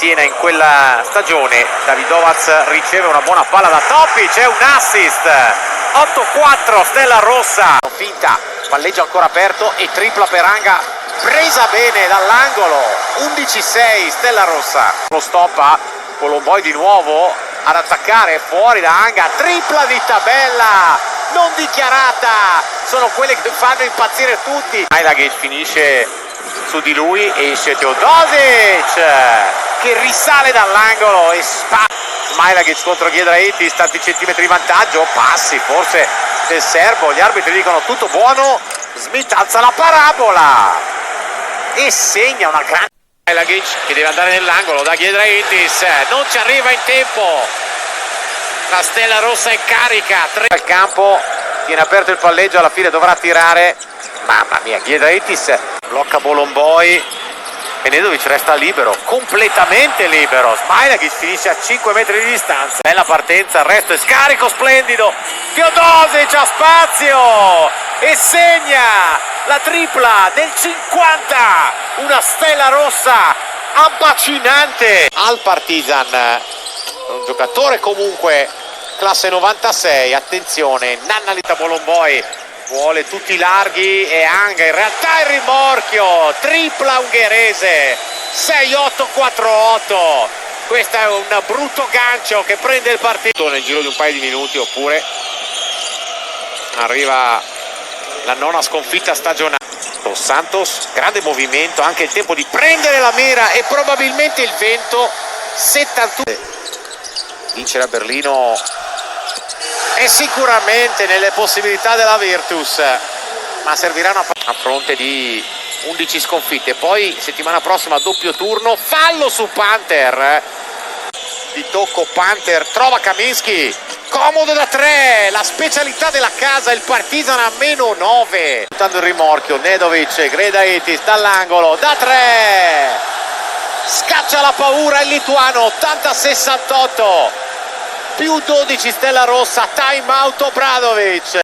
Siena in quella stagione. Davidovac riceve una buona palla da Toppi, c'è un assist. 8-4 Stella Rossa. Finta, palleggio ancora aperto e tripla per Anga, presa bene dall'angolo. 11-6 Stella Rossa. Lo stop a Colomboi di nuovo ad attaccare, fuori da Anga, tripla di tabella non dichiarata. Sono quelle che fanno impazzire tutti. Smailagic finisce su di lui, esce Teodosic che risale dall'angolo e Smailagic contro Giedraitis, tanti centimetri di vantaggio, passi forse del serbo, gli arbitri dicono tutto buono. Smith alza la parabola e segna una grande. Smailagic che deve andare nell'angolo da Giedraitis, non ci arriva in tempo, la Stella Rossa è carica. Al campo, tiene aperto il palleggio, alla fine dovrà tirare, mamma mia, Giedraitis blocca Bolomboi e Nedovic resta libero, completamente libero. Smailagic finisce a 5 metri di distanza. Bella partenza, il resto è scarico splendido. Teodosic ha spazio e segna la tripla del 50. Una Stella Rossa abbacinante al Partizan. Un giocatore comunque classe 96. Attenzione, Nannalita Bolomboi vuole tutti larghi e Anga in realtà il rimorchio, tripla ungherese, 6-8-4-8. Questo è un brutto gancio che prende il partito nel giro di un paio di minuti, oppure arriva la nona sconfitta stagionale. Dos Santos, grande movimento, anche il tempo di prendere la mira e probabilmente il vento. 71. Vincere a Berlino è sicuramente nelle possibilità della Virtus, ma servirà a fronte di 11 sconfitte. Poi settimana prossima doppio turno, fallo su Panther, di tocco Panther, trova Kaminski, comodo da 3, la specialità della casa, il Partizan a -9. Buttando il rimorchio, Nedovic, Giedraitis dall'angolo, da 3, scaccia la paura il lituano, 80-68. +12 Stella Rossa, time out Obradovic.